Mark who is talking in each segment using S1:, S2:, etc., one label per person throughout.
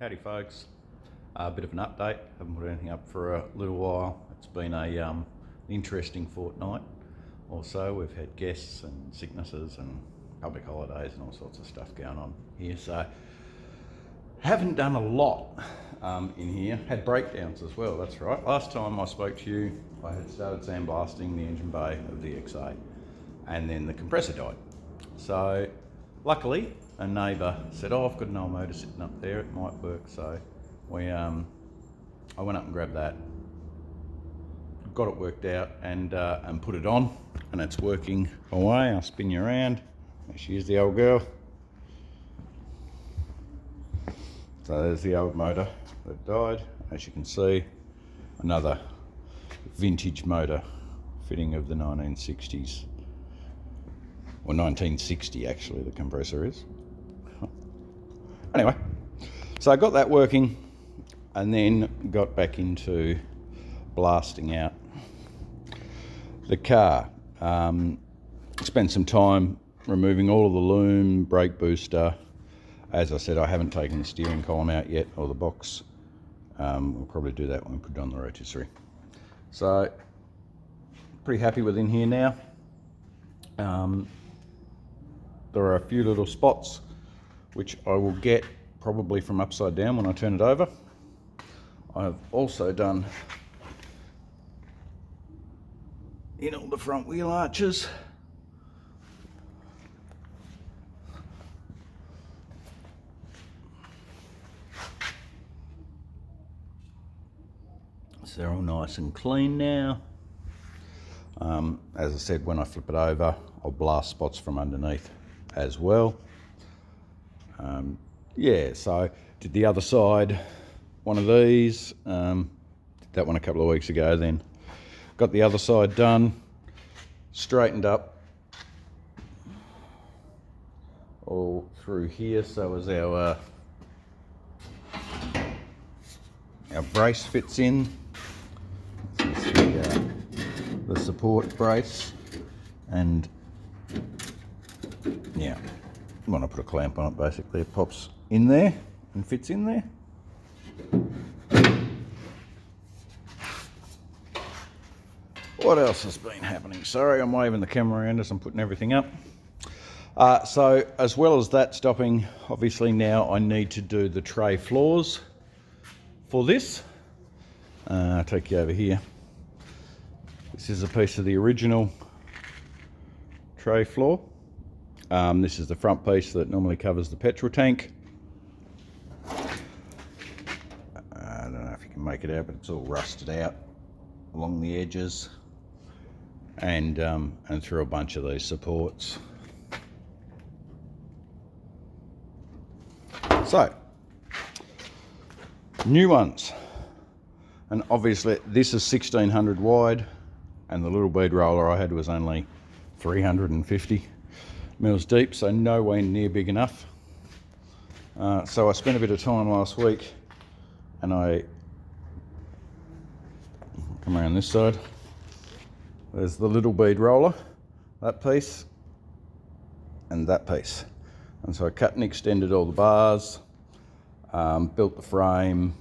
S1: Howdy folks, a bit of an update. Haven't put anything up for a little while. It's been a interesting fortnight or so. We've had guests and sicknesses and public holidays and all sorts of stuff going on here, so haven't done a lot in here. Had breakdowns as well, that's right. Last time I spoke to you, I had started sandblasting the engine bay of the X8 and then the compressor died. So luckily a neighbour said, oh, I've got an old motor sitting up there, it might work. So we, I went up and grabbed that, got it worked out and put it on, and it's working away. I'll spin you around. There she is, the old girl. So there's the old motor that died. As you can see, another vintage motor fitting of the 1960s. Or 1960 actually, the compressor is. Anyway, so I got that working and then got back into blasting out the car. Spent some time removing all of the loom, brake booster. As I said, I haven't taken the steering column out yet, or the box. We'll probably do that when we put it on the rotisserie. So, pretty happy with in here now. There are a few little spots which I will get probably from upside down when I turn it over. I've also done in all the front wheel arches. So they're all nice and clean now. As I said, when I flip it over, I'll blast spots from underneath as well. Yeah, so did the other side, one of these, did that one a couple of weeks ago, then got the other side done, straightened up all through here. So as our brace fits in, this is the support brace, and yeah, when I put a clamp on it, basically it pops in there and fits in there. What else has been happening? Sorry, I'm waving the camera around as I'm putting everything up. So as well as that stopping, obviously now I need to do the tray floors for this. I'll take you over here. This is a piece of the original tray floor. This is the front piece that normally covers the petrol tank. I don't know if you can make it out, but it's all rusted out along the edges and through a bunch of these supports. So, new ones. And obviously this is 1600 wide, and the little bead roller I had was only 350 mils deep, so nowhere near big enough. So I spent a bit of time last week and I come around this side. There's the little bead roller, that piece and that piece. And so I cut and extended all the bars, built the frame,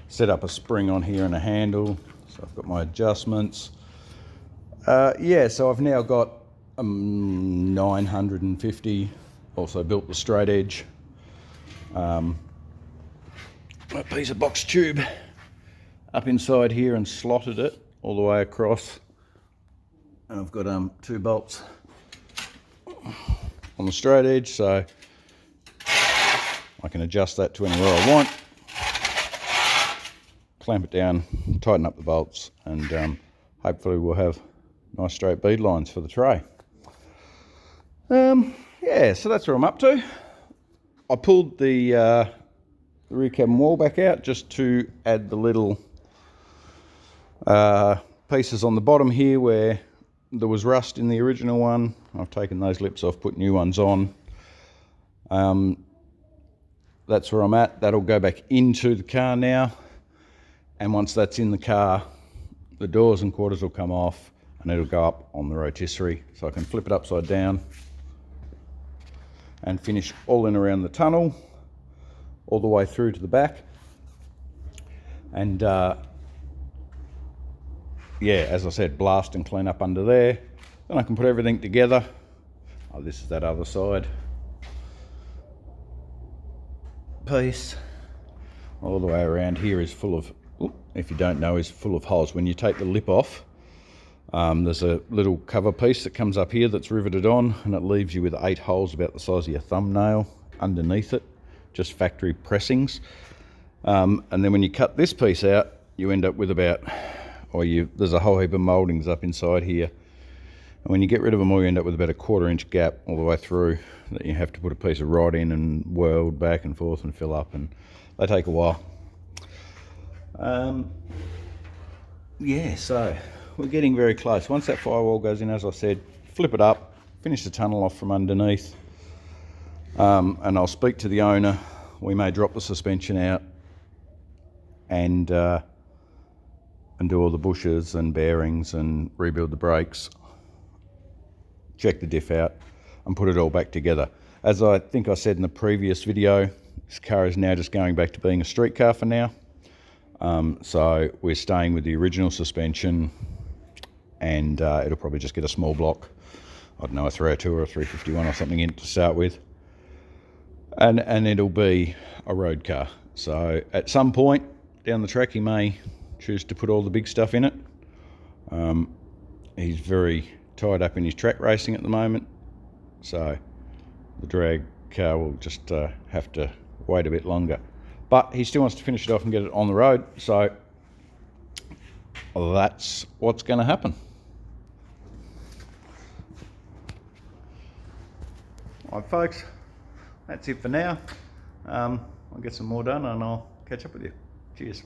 S1: set up a spring on here and a handle. So I've got my adjustments. Yeah, so I've now got 950, also built the straight edge. A piece of box tube up inside here and slotted it all the way across. And I've got 2 bolts on the straight edge, so I can adjust that to anywhere I want. Clamp it down, tighten up the bolts, and hopefully we'll have nice straight bead lines for the tray. Yeah, so that's where I'm up to. I pulled the rear cabin wall back out just to add the little pieces on the bottom here where there was rust in the original one. I've taken those lips off, put new ones on. That's where I'm at. That'll go back into the car now, and once that's in the car, the doors and quarters will come off and it'll go up on the rotisserie, so I can flip it upside down and finish all in around the tunnel. all the way through to the back. And yeah, as I said, blast and clean up under there. Then I can put everything together. Oh, this is that other side piece. All the way around here is full of, if you don't know, is full of holes. When you take the lip off, there's a little cover piece that comes up here that's riveted on, and it leaves you with 8 holes about the size of your thumbnail underneath it, just factory pressings. And then when you cut this piece out, you end up with about, there's a whole heap of mouldings up inside here. And when you get rid of them all, you end up with about a 1/4 inch gap all the way through that you have to put a piece of rod in and weld back and forth and fill up, and they take a while. Yeah, so we're getting very close. Once that firewall goes in, as I said, flip it up, finish the tunnel off from underneath, and I'll speak to the owner. We may drop the suspension out and do all the bushes and bearings and rebuild the brakes, check the diff out and put it all back together. As I think I said in the previous video, this car is now just going back to being a street car for now. So we're staying with the original suspension, and it'll probably just get a small block, I don't know, a 302 or a 351 or something in to start with, and it'll be a road car. So at some point down the track he may choose to put all the big stuff in it. He's very tied up in his track racing at the moment, so the drag car will just have to wait a bit longer. But he still wants to finish it off and get it on the road, so that's what's going to happen. All right, folks, that's it for now. I'll get some more done and I'll catch up with you. Cheers.